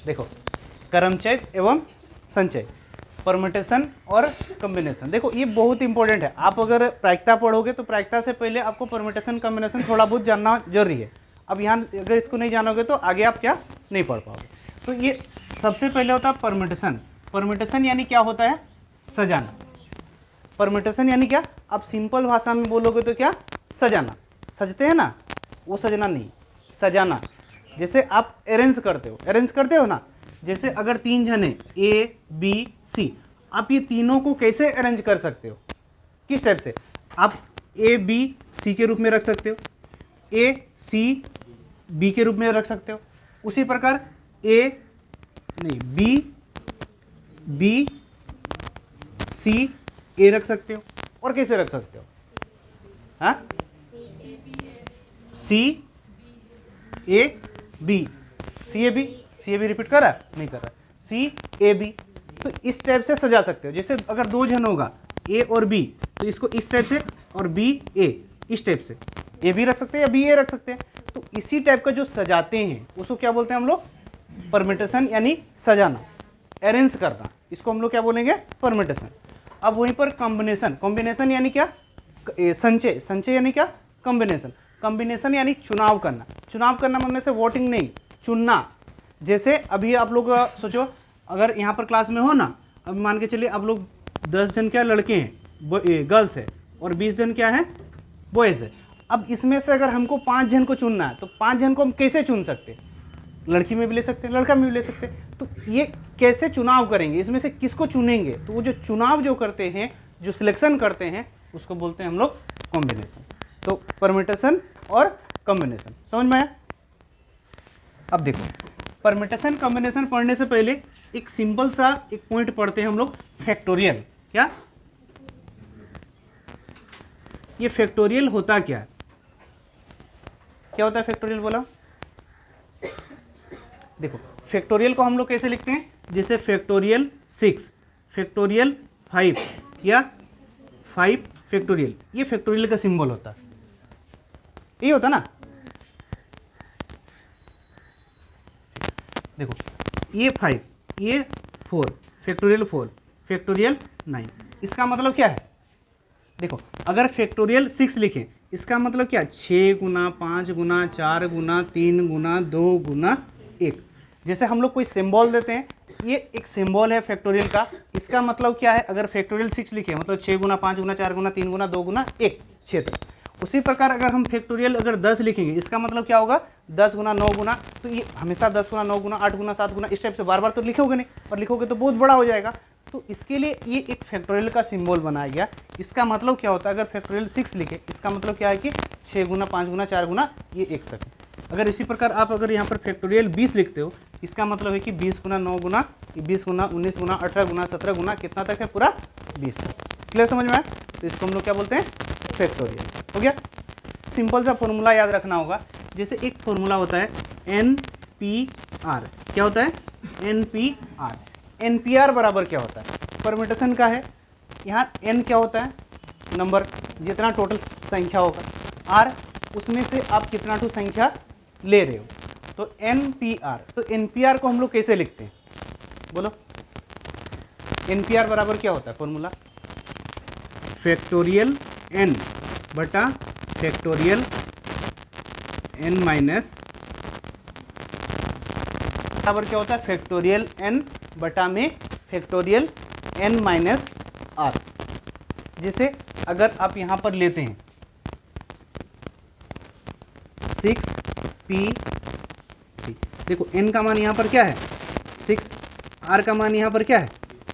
देखो क्रमचय एवं संचय, परम्यूटेशन और कॉम्बिनेशन। देखो ये बहुत इंपॉर्टेंट है, आप अगर प्रायिकता पढ़ोगे तो प्रायिकता से पहले आपको परम्यूटेशन कॉम्बिनेशन थोड़ा बहुत जानना जरूरी है। अब यहाँ अगर इसको नहीं जानोगे तो आगे आप क्या नहीं पढ़ पाओगे। तो ये सबसे पहले होता है परम्यूटेशन। परम्यूटेशन यानी क्या होता है? सजाना। परम्यूटेशन यानी क्या? आप सिंपल भाषा में बोलोगे तो क्या? सजाना। सजते हैं ना, वो सजना नहीं, सजाना। जैसे आप अरेंज करते हो ना, जैसे अगर 3 जने A B C, आप ये तीनों को कैसे अरेंज कर सकते हो? किस टाइप से? आप A B C के रूप में रख सकते हो, A C B के रूप में रख सकते हो, उसी प्रकार B B C A रख सकते हो। और कैसे रख सकते हो? हाँ, C A B, C A B repeat कर रहा है? नहीं कर रहा। C A B, तो इस टाइप से सजा सकते हो। जैसे अगर 2 जन होगा A और B, तो इसको इस टाइप से, और B A इस टाइप से, A B रख सकते हैं या B A रख सकते हैं। तो इसी टाइप का जो सजाते हैं उसको क्या बोलते हैं हम लोग? परम्यूटेशन, यानी सजाना, अरेंज करना। इसको हम लोग क्या बोलेंगे? परम्यूटेशन। अब वहीं पर कॉम्बिनेशन। कॉम्बिनेशन यानी क्या? संचय। संचय यानी क्या? कॉम्बिनेशन। कॉम्बिनेशन यानी चुनाव करना। चुनाव करना मतलब से वोटिंग नहीं, चुनना। जैसे अभी आप लोग सोचो, अगर यहाँ पर क्लास में हो ना, अब मान के चलिए आप लोग 10 जन क्या लड़के हैं, गर्ल्स है, और 20 जन क्या है, बॉयज़ है। अब इसमें से अगर हमको 5 जन को चुनना है तो 5 जन को हम कैसे चुन सकते हैं? लड़की में भी ले सकते हैं, लड़का में भी ले सकते हैं। तो ये कैसे चुनाव करेंगे, इसमें से किसको चुनेंगे? तो वो जो चुनाव जो करते हैं, जो सिलेक्शन करते हैं, उसको बोलते हैं हम लोग कॉम्बिनेशन। तो परम्यूटेशन और कॉम्बिनेशन समझ में आया? अब देखो, परम्यूटेशन कॉम्बिनेशन पढ़ने से पहले एक सिंपल सा एक पॉइंट पढ़ते हैं हम लोग, फैक्टोरियल। क्या ये फैक्टोरियल होता क्या है? क्या होता है फैक्टोरियल बोला? देखो फैक्टोरियल को हम लोग कैसे लिखते हैं? जैसे फैक्टोरियल 6, फैक्टोरियल 5 या 5 फैक्टोरियल, ये फैक्टोरियल का सिंबल होता है। ये होता ना, देखो ये 5, ये 4, फैक्टोरियल 4, फैक्टोरियल 9। इसका मतलब क्या है? देखो अगर फैक्टोरियल 6 लिखें, इसका मतलब क्या? 6 गुना 5 गुना 4 गुना 3 गुना 2 गुना 1। जैसे हम लोग कोई सिंबल देते हैं, ये एक सिंबल है फैक्टोरियल का, इसका मतलब क्या है? अगर फैक्टोरियल 6 लिखे मतलब 6 गुना 5 गुना 4 गुना 3 गुना 2 गुना 1, 6 तक। उसी प्रकार अगर हम फैक्टोरियल अगर 10 लिखेंगे, इसका मतलब क्या होगा? 10 गुना 9 गुना, तो ये हमेशा 10 गुना 9 गुना 8 गुना 7 गुना इस टाइप से बार बार तो लिखोगे नहीं, और लिखोगे तो बहुत बड़ा हो जाएगा। तो इसके लिए ये एक फैक्टोरियल का सिंबल बनाया गया। इसका मतलब क्या होता है? अगर फैक्टोरियल 6 लिखे, इसका मतलब क्या है कि 6 गुना 5 गुना 4 गुना ये 1 तक है। अगर इसी प्रकार आप अगर यहाँ पर फैक्टोरियल 20 लिखते हो, इसका मतलब है कि 20 गुना 9 गुना 20 गुना 19 गुना 18 गुना 17 गुना कितना तक है? पूरा 20 तक। क्लियर समझ में आया? तो इसको हम लोग क्या बोलते हैं? फैक्टोरियल। हो गया? सिंपल सा फॉर्मूला याद रखना होगा। जैसे एक फॉर्मूला होता है NPR। क्या होता है? NPR। NPR बराबर क्या होता है? परम्यूटेशन का है। यहाँ N क्या होता है? नंबर, जितना टोटल संख्या होगा, R उसमें से आप कितना टू संख्या ले रहे हो, तो NPR। तो NPR को हम लोग कैसे लिखते हैं? बोलो, NPR बराबर क्या होता है फॉर्मूला? फैक्टोरियल N बटा फैक्टोरियल N माइनस, बराबर क्या होता है? फैक्टोरियल N बटा में फैक्टोरियल N माइनस R। जैसे अगर आप यहाँ पर लेते हैं 6P3, देखो N का मान यहाँ पर क्या है? 6, R का मान यहाँ पर क्या है?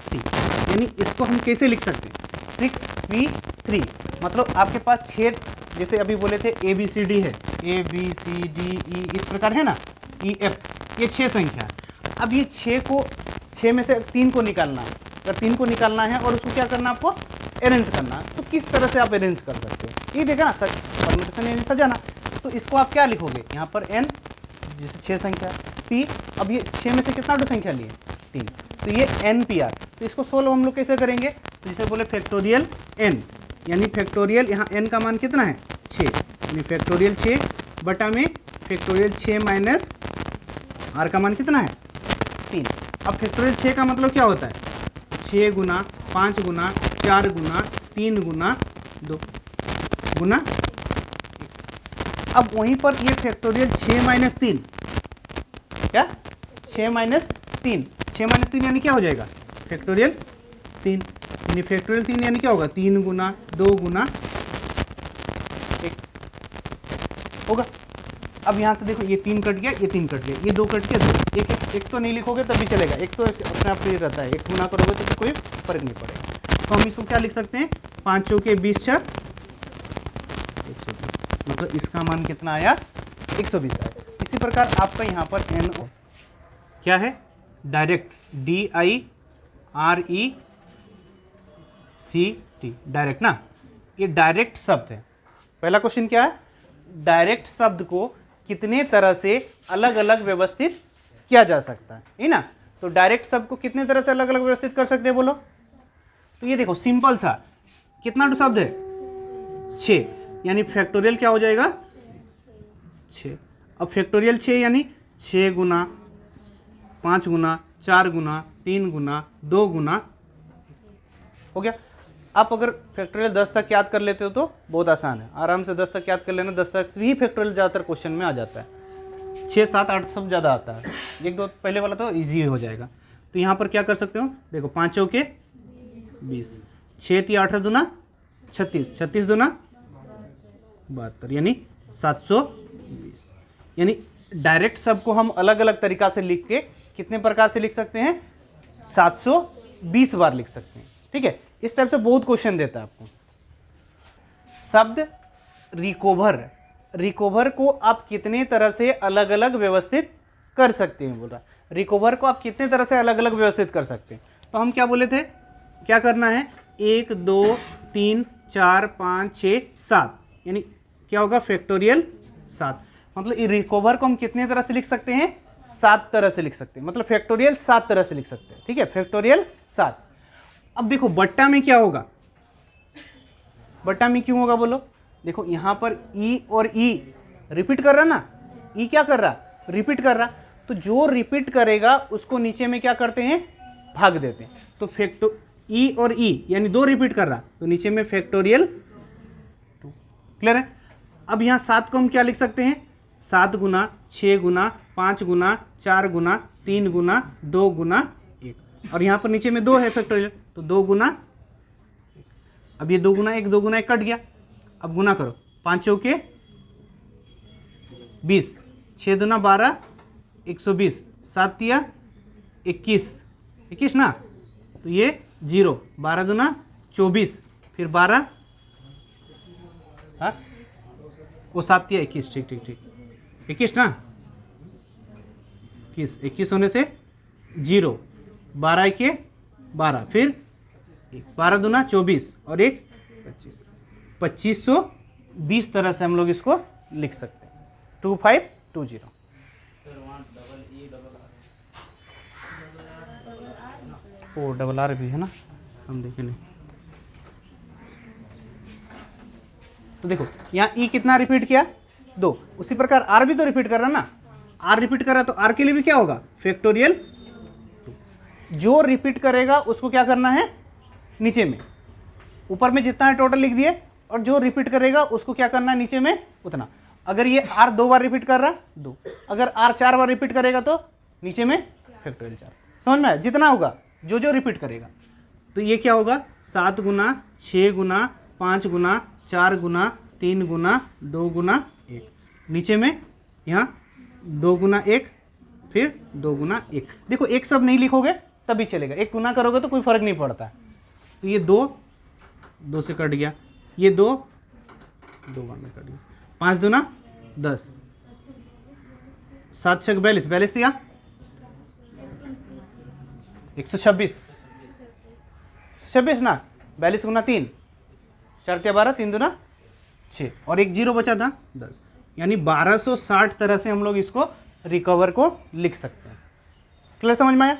3। यानी इसको हम कैसे लिख सकते हैं? 6P3 मतलब आपके पास 6, जैसे अभी बोले थे ABCD है, ABCDE इस प्रकार है ना, EF, ये 6 संख्या है। अब ये 6 को, 6 में से 3 को निकालना है। अगर 3 को निकालना है और उसको क्या करना है? आपको अरेंज करना है। तो किस तरह से आप अरेंज कर सकते हो? ये देखा ना, परम्यूटेशन यानी सजाना। तो इसको आप क्या लिखोगे? यहाँ पर N जैसे 6 संख्या, P, अब ये 6 में से कितना टू संख्या लिए? 3, तो ये NPR। तो इसको सोल्व हम लोग कैसे करेंगे? तो जैसे बोले फैक्टोरियल N, यानी फैक्टोरियल यहाँ N का मान कितना है? 6, यानी फैक्टोरियल 6 बटा में फैक्टोरियल 6 माइनस R का मान कितना है? 3। अब फैक्टोरियल 6 का मतलब क्या होता है? 6 गुना 5 गुना 4 गुना 3 गुना 2 गुना। अब वहीं पर ये फैक्टोरियल 6 माइनस 3, क्या 6 माइनस 3, 6 माइनस 3 यानी क्या हो जाएगा? फैक्टोरियल 3, यानी फैक्टोरियल 3 यानी क्या होगा? 3 गुना 2 गुना 1 होगा। अब यहाँ से देखो ये 3 कट गया, ये 3 कट गया, ये 2 कट गया, 2 एक तो नहीं लिखोगे तब भी चलेगा, एक तो अपने आप ही रहता है, एक गुना करोगे तो कोई फर्क नहीं पड़ेगा। तो हम इसको क्या लिख सकते हैं? 5 चौके 20 छक 120, मतलब इसका मान कितना आया? 120 आया। इसी प्रकार आपका यहाँ पर NO क्या है? डायरेक्ट, DIRECT, डायरेक्ट ना, ये डायरेक्ट शब्द है। पहला क्वेश्चन क्या है? डायरेक्ट शब्द को कितने तरह से अलग अलग व्यवस्थित किया जा सकता है ना? तो डायरेक्ट शब्द को कितने तरह से अलग अलग व्यवस्थित कर सकते हैं बोलो? तो ये देखो सिंपल सा, कितना शब्द है? 6, यानी फैक्टोरियल क्या हो जाएगा? 6। अब फैक्टोरियल 6 यानी 6 गुना 5 गुना 4 गुना 3 गुना 2 गुना हो गया। आप अगर फैक्टोरियल 10 तक याद कर लेते हो तो बहुत आसान है, आराम से 10 तक याद कर लेना। 10 तक ही फैक्टोरियल ज़्यादातर क्वेश्चन में आ जाता है, 6 7 8 सब ज़्यादा आता है, 1 2 पहले वाला तो इजी हो जाएगा। तो यहाँ पर क्या कर सकते हो? देखो 5 चौके 20, 6 3 8 दूना 36, 36 दूना 72, यानी 720। यानी डायरेक्ट सब को हम अलग अलग तरीका से लिख के कितने प्रकार से लिख सकते हैं? 720 बार लिख सकते हैं। ठीक है, इस टाइप से बहुत क्वेश्चन देता है आपको। शब्द रिकवर को आप कितने तरह से अलग अलग व्यवस्थित कर सकते हैं बोल रहा। रिकवर को आप कितने तरह से अलग अलग व्यवस्थित कर सकते हैं? तो हम क्या बोले थे, क्या करना है? 1 2 3 4 5 6 7, यानी क्या होगा? फैक्टोरियल 7। मतलब रिकवर को हम कितने तरह से लिख सकते हैं? 7 तरह से लिख सकते हैं, मतलब फैक्टोरियल 7 तरह से लिख सकते हैं। ठीक है, फैक्टोरियल 7। अब देखो बट्टा में क्या होगा? बट्टा में क्यों होगा बोलो? देखो यहां पर ई और ई रिपीट कर रहा ना, ई क्या कर रहा? रिपीट कर रहा। तो जो रिपीट करेगा उसको नीचे में क्या करते हैं? भाग देते हैं। तो ई और ई यानी 2 रिपीट कर रहा, तो नीचे में फैक्टोरियल 2। क्लियर है? अब यहां 7 को हम क्या लिख सकते हैं? 7 गुना 6 गुना 5 गुना 4 गुना 3 गुना 2 गुना 1, और यहाँ पर नीचे में 2 है फैक्टोरियल, तो 2 गुना 1। अब ये 2 गुना 1 2 गुना 1 कट गया। अब गुना करो, 5 चौके 20, 6 दूना 12 120, 7 तिया 21 ना, तो ये 0, 12 दूना 24, फिर 12 वो 7 तिया 21, ठीक 21 ना, 21 होने से 0, 12 के 12, फिर 12 दूना 24 और 1 25, 2520 तरह से हम लोग इसको लिख सकते हैं। 2520। ओ डबल आर भी है ना, हम देखें नहीं। तो देखो यहाँ ई कितना रिपीट किया? 2। उसी प्रकार आर भी तो रिपीट कर रहा ना, आर रिपीट कर रहा, तो आर के लिए भी क्या होगा? फैक्टोरियल 2। जो रिपीट करेगा उसको क्या करना है? नीचे में, ऊपर में जितना है टोटल लिख दिए, और जो रिपीट करेगा उसको क्या करना है? नीचे में उतना। अगर ये आर 2 बार रिपीट कर रहा 2, अगर आर 4 बार रिपीट करेगा तो नीचे में फैक्टोरियल 4। समझ में आया? जितना होगा जो जो रिपीट करेगा। तो ये क्या होगा? 7 गुना 6 गुना 5 गुना 4 गुना 3 गुना 2 गुना 1, नीचे में यहाँ 2 गुना 1, फिर 2 गुना 1। देखो एक सब नहीं लिखोगे तभी चलेगा, एक गुना करोगे तो कोई फर्क नहीं पड़ता। तो ये 2 से कट गया, ये 2 बार में कट गया, 5 दूना 10, 7 6 42 दिया 126 ना, 42 गुना 3, 4 तिया 12, 3 दूना 6, और एक 0 बचा था 10, यानी 1260 तरह से हम लोग इसको रिकवर को लिख सकते हैं। क्लियर समझ में आया?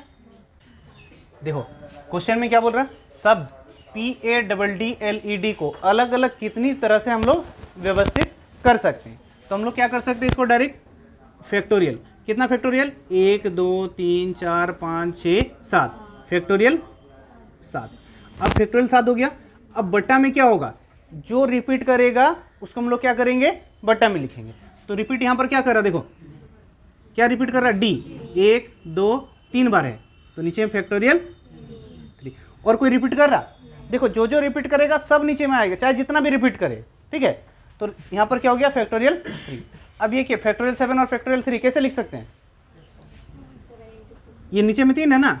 देखो क्वेश्चन में क्या बोल रहा है? शब्द PADDLED को अलग अलग कितनी तरह से हम लोग व्यवस्थित कर सकते हैं। तो हम लोग क्या कर सकते हैं? इसको डायरेक्ट फैक्टोरियल कितना फैक्टोरियल, 1 2 3 4 5 6 7 फैक्टोरियल 7। अब फैक्टोरियल 7 हो गया। अब बट्टा में क्या होगा, जो रिपीट करेगा उसको हम लोग क्या करेंगे, बट्टा में लिखेंगे। तो रिपीट यहाँ पर क्या कर रहा है, देखो क्या रिपीट कर रहा है, डी 1 2 3 बार है, तो नीचे में फैक्टोरियल 3। और कोई रिपीट कर रहा, देखो जो जो रिपीट करेगा सब नीचे में आएगा, चाहे जितना भी रिपीट करे, ठीक है। तो यहाँ पर क्या हो गया, फैक्टोरियल 3। अब ये क्या, फैक्टोरियल 7 और फैक्टोरियल 3 कैसे लिख सकते हैं, ये नीचे में 3 है ना,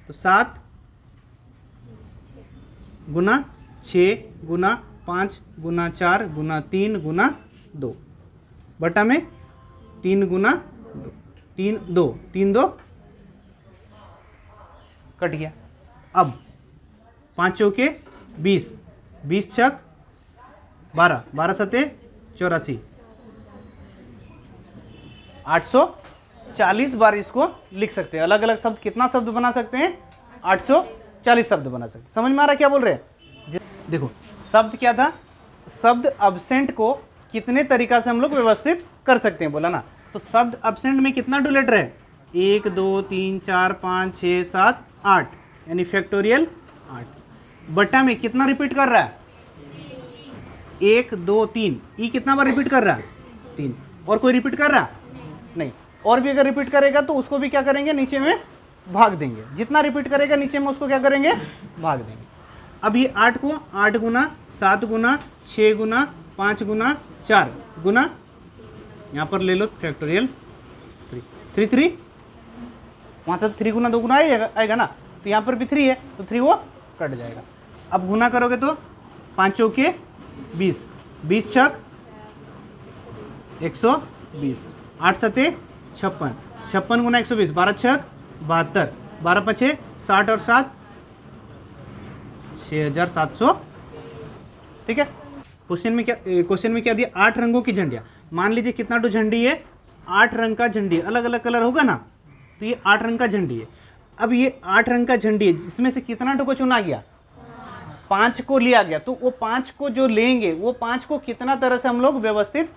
तो 7 गुना 6 गुना 5 गुना 4 गुना 3 गुना 2 बटा में 3 गुना 3 2 3 2 कट गया। अब 5 चौके 20 20 छक 12 12 सते 84 840 बार इसको लिख सकते हैं। अलग अलग शब्द कितना शब्द बना सकते हैं, 840 शब्द बना सकते हैं। समझ में आ रहा है क्या बोल रहे हैं। देखो शब्द क्या था, शब्द अब्सेंट को कितने तरीका से हम लोग व्यवस्थित कर सकते हैं बोला ना। तो शब्द अब्सेंट में कितना टू लेटर है, 1 2 3 4 5 6 7 8 यानी फैक्टोरियल 8। बट्टा में कितना रिपीट कर रहा है, 1 2 3, ई कितना बार रिपीट कर रहा है, 3। और कोई रिपीट कर रहा नहीं, और भी अगर रिपीट करेगा तो उसको भी क्या करेंगे, नीचे में भाग देंगे। जितना रिपीट करेगा नीचे में उसको क्या करेंगे, भाग देंगे। अब ये 8 को 8 गुना 7 गुना 6 गुना 5 गुना 4 गुना, यहाँ पर ले लो फैक्टोरियल 3 3 वहाँ से 3 गुना 2 गुना आएगा ना, तो यहाँ पर भी 3 है तो 3 वो कट जाएगा। अब गुना करोगे तो 5 चौके 20 20 छक 120 8 सते 56 56 गुना 120 12 छक 72 12 पछे 60 और 7 6700। ठीक है। क्वेश्चन में क्या दिया, 8 रंगों की झंडियाँ। मान लीजिए कितना टू झंडी है, 8 रंग का झंडी है, अलग अलग कलर होगा ना, तो ये 8 रंग का झंडी है। अब ये 8 रंग का झंडी है, जिसमें से कितना टू को चुना गया, 5 को लिया गया। तो वो 5 को जो लेंगे वो 5 को कितना तरह से हम लोग व्यवस्थित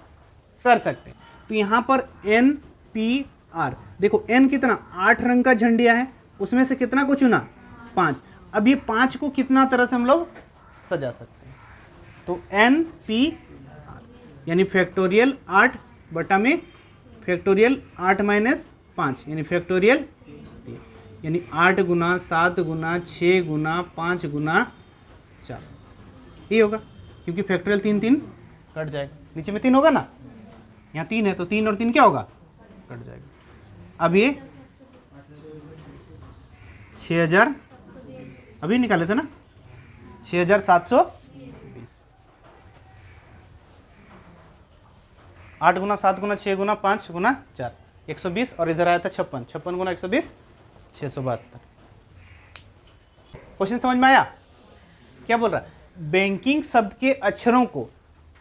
कर सकते हैं। तो यहाँ पर NPR देखो, N कितना, 8 रंग का झंडिया है, उसमें से कितना को चुना, 5। अब ये 5 को कितना तरह से हम लोग सजा सकते हैं, तो NPR यानी फैक्टोरियल 8 बटा में फैक्टोरियल 8 माइनस 5 यानी फैक्टोरियल, यानी 8 गुना 7 गुना 6 गुना 5 गुना 4, ये होगा। क्योंकि फैक्टोरियल 3 3 कट जाएगा, नीचे में 3 होगा ना, यहाँ 3 है तो 3 और 3 क्या होगा, कट जाएगा। अब ये 6000 अभी निकाले थे ना, 6720, 8 गुना 7 गुना 6 गुना 5 गुना 4 120, और इधर आया था 56 56 गुना 120 672। क्वेश्चन समझ में आया क्या बोल रहा है। बैंकिंग शब्द के अक्षरों को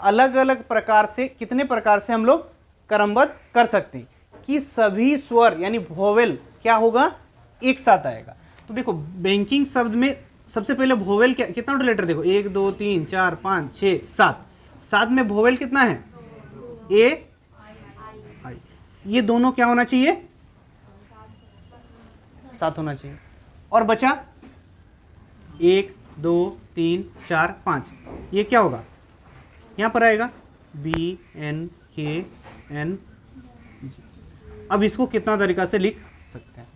अलग अलग प्रकार से, कितने प्रकार से हम लोग क्रमबद्ध कर सकते हैं कि सभी स्वर यानी वोवेल क्या होगा, एक साथ आएगा। तो देखो बैंकिंग शब्द में सबसे पहले वोवेल क्या, कितना लेटर देखो, 1 2 3 4 5 6 7, 7 में वोवेल कितना है, ए आई, ये दोनों क्या होना चाहिए, 7 होना चाहिए। और बचा 1 2 3 4 5, ये क्या होगा, यहाँ पर आएगा BNKN। अब इसको कितना तरीका से लिख सकते हैं,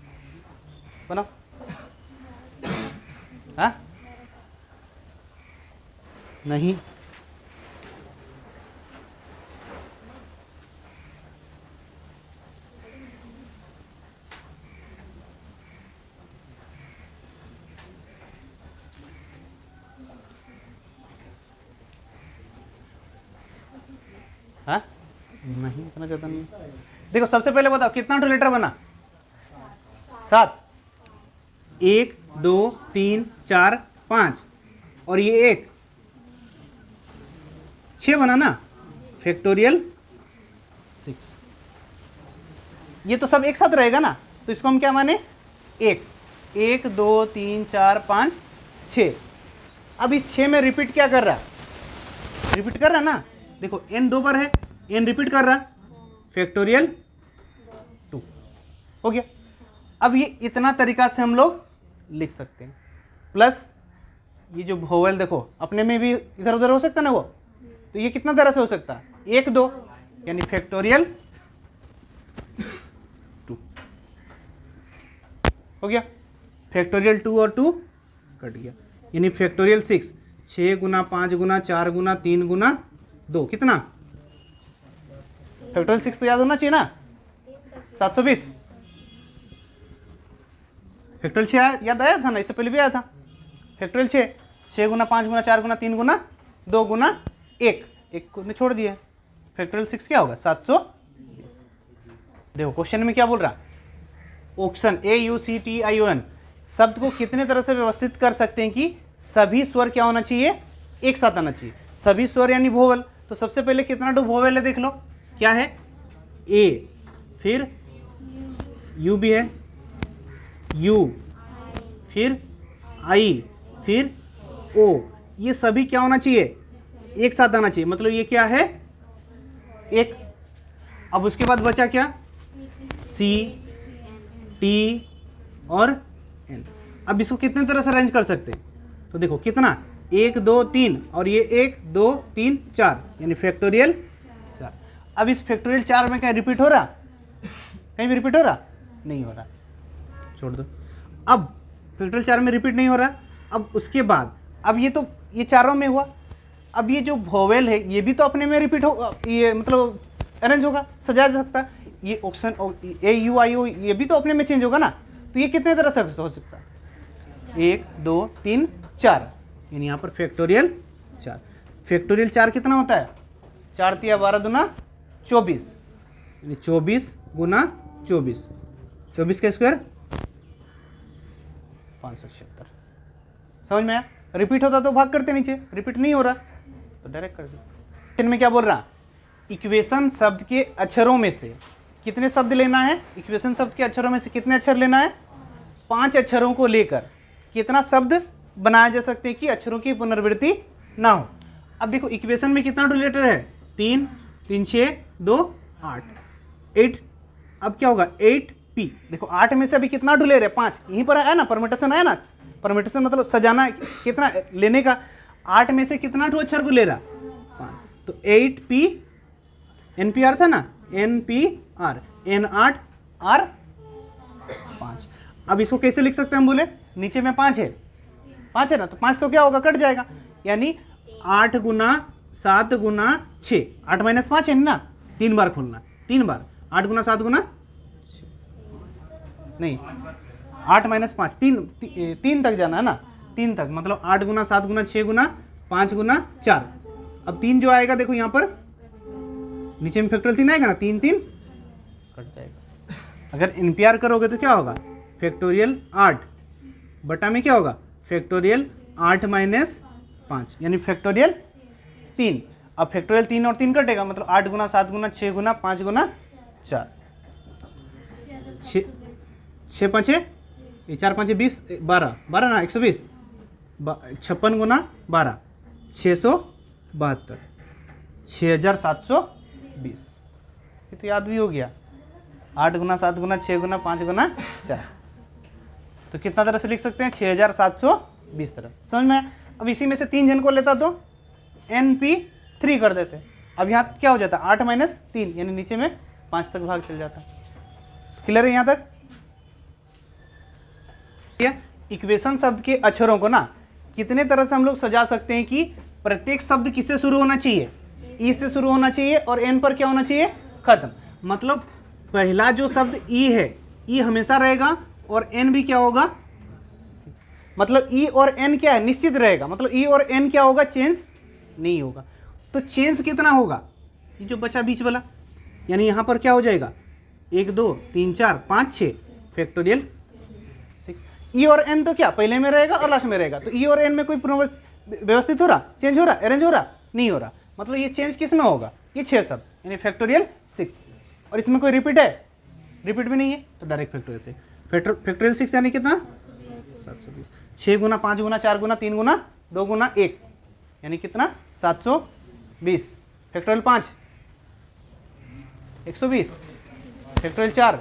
बोला हाँ नहीं, हाँ नहीं, इतना ज़्यादा नहीं। देखो सबसे पहले बताओ कितना लेटर बना, 7, 1 2 3 4 5, और ये 1 6 बना ना, फैक्टोरियल 6। ये तो सब एक साथ रहेगा ना, तो इसको हम क्या माने, 1 1 2 3 4 5 6। अब इस 6 में रिपीट क्या कर रहा, रिपीट कर रहा ना, देखो n 2 बार है, n रिपीट कर रहा, फैक्टोरियल 2। हो गया। अब ये इतना तरीका से हम लोग लिख सकते हैं, प्लस ये जो वोवेल देखो अपने में भी इधर उधर हो सकता है ना वो, तो ये कितना तरह से हो सकता है, 1 2 यानी फैक्टोरियल 2 हो गया। फैक्टोरियल 2 और 2 कट गया, यानी फैक्टोरियल 6, 6 गुना 5 गुना 4 गुना 3 गुना 2 कितना, फैक्टोरियल 6 तो याद होना चाहिए ना, 720। फैक्टोरियल 6 याद आया था ना, इससे पहले भी आया था। फैक्टोरियल 6, 6 गुना 5 गुना 4 गुना 3 गुना 2 गुना 1, एक को ने छोड़ दिया। फैक्टोरियल 6 क्या होगा, 720। देखो क्वेश्चन में क्या बोल रहा, ऑक्शन AUCTION शब्द को कितने तरह से व्यवस्थित कर सकते हैं कि सभी स्वर क्या होना चाहिए, एक साथ आना चाहिए। सभी स्वर यानी वोवेल, तो सबसे पहले कितना वोवेल है देख लो, क्या है, ए, फिर यू भी है, यू, फिर आई, फिर ओ, ये सभी क्या होना चाहिए, एक साथ आना चाहिए। मतलब ये क्या है, एक। अब उसके बाद बचा क्या, सी, टी और एन। अब इसको कितने तरह से अरेंज कर सकते हैं, तो देखो कितना, 1 2 3 और ये 1 2 3 4 यानी फैक्टोरियल 4। अब इस फैक्टोरियल 4 में क्या रिपीट हो रहा, कहीं भी रिपीट हो रहा नहीं हो रहा, छोड़ दो। अब फैक्टोरियल 4 में रिपीट नहीं हो रहा। अब उसके बाद अब ये तो ये चारों में हुआ, अब ये जो वोवेल है ये भी तो अपने में रिपीट हो, ये मतलब अरेंज होगा, सजाया जा सकता है। ये ऑप्शन AUIO ये भी तो अपने में चेंज होगा ना, तो ये कितने तरह से हो सकता है, 1 2 3 4 यानी यहाँ पर फैक्टोरियल 4। फैक्टोरियल 4 कितना होता है, 4 तिया 12 दूना 24 यानी 24 गुना 24, 24 का स्क्वायर 576। समझ में आया, रिपीट होता तो भाग करते नीचे, रिपीट नहीं हो रहा तो डायरेक्ट कर दो। इनमें क्या बोल रहा, इक्वेशन शब्द के अक्षरों में से कितने शब्द लेना है, इक्वेशन शब्द के अक्षरों में से कितने अक्षर लेना है, 5 अक्षरों को लेकर कितना शब्द बनाया जा सकते हैं कि अक्षरों की पुनरावृत्ति ना हो। अब देखो इक्वेशन में कितना लेटर है, 3 3 6 2 8 8। अब क्या होगा 8p, देखो 8 में से अभी कितना डुलेर है, 5, यहीं पर आया ना, परमिटेशन आया ना, परमिटेशन मतलब सजाना कितना लेने का, 8 में से कितना अक्षर को ले रहा, 5, तो 8p NPR था ना, NPR N8 R 5। अब इसको कैसे लिख सकते हैं हम बोले, नीचे में 5 है, 5 है ना, तो 5 तो क्या होगा, कट जाएगा, यानी 8 गुना 7 गुना 6, 8 माइनस 5 है ना, 3 बार खोलना, 3 बार, 8 गुना 7 गुना नहीं 8 माइनस 5 3 तक जाना है ना, 3 तक, मतलब 8 गुना 7 गुना 6 गुना 5 गुना 4। अब 3 जो आएगा देखो यहाँ पर नीचे में फैक्टोरियल 3 आएगा ना, 3 3 कट जाएगा। अगर NPR करोगे तो क्या होगा, फैक्टोरियल 8 बटा में क्या होगा, फैक्टोरियल 8 माइनस 5 यानी फैक्टोरियल 3। अब फैक्टोरियल 3 और 3 कटेगा, मतलब 8 गुना 7 गुना 6 गुना 5 गुना 4, 6 5 ये 4 5 20 12 12 ना 120, 56 गुना 12 672 6720। ये तो याद भी हो गया, 8 गुना 7 गुना 6 गुना 5 गुना 4, तो कितना तरह से लिख सकते हैं, 6720 तरह। समझ में आया। अब इसी में से 3 जन को लेता तो NP3 कर देते, अब यहाँ क्या हो जाता, 8 माइनस 3 यानी नीचे में 5 तक भाग चल जाता। क्लियर है यहाँ तक। इक्वेशन शब्द के अक्षरों को ना कितने तरह से हम लोग सजा सकते हैं कि प्रत्येक शब्द किससे शुरू होना चाहिए, ई से शुरू होना चाहिए और एन पर क्या होना चाहिए, खत्म। मतलब पहला जो शब्द ई है, ई हमेशा रहेगा और एन भी क्या होगा, मतलब ई और एन क्या है, निश्चित रहेगा, मतलब ई और एन क्या होगा, चेंज नहीं होगा। तो चेंज कितना होगा, ये जो बचा बीच वाला, यानी यहाँ पर क्या हो जाएगा 1 2 3 4 5 6 फैक्टोरियल 6। ई और एन तो क्या पहले में रहेगा और लास्ट में रहेगा, तो ई और एन में कोई व्यवस्थित हो रहा, चेंज हो रहा, अरेंज हो रहा नहीं हो रहा, मतलब ये चेंज किस में होगा, ये 6 शब्द यानी फैक्टोरियल 6। और इसमें कोई रिपीट है, रिपीट भी नहीं है, तो डायरेक्ट फैक्टोरियल 6। फैक्टोरियल 6 यानी कितना 720, 6 गुना 5 गुना 4 गुना 3 गुना 2 गुना 1 यानी कितना 720। फैक्टोरियल 5 120, फैक्टोरियल 4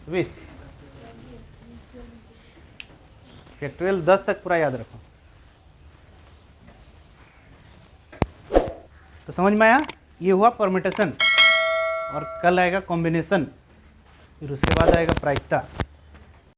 20, फैक्टोरियल 10 तक पूरा याद रखो। तो समझ में आया, ये हुआ परम्यूटेशन, और कल आएगा कॉम्बिनेशन, फिर उसके बाद आएगा प्रायिकता।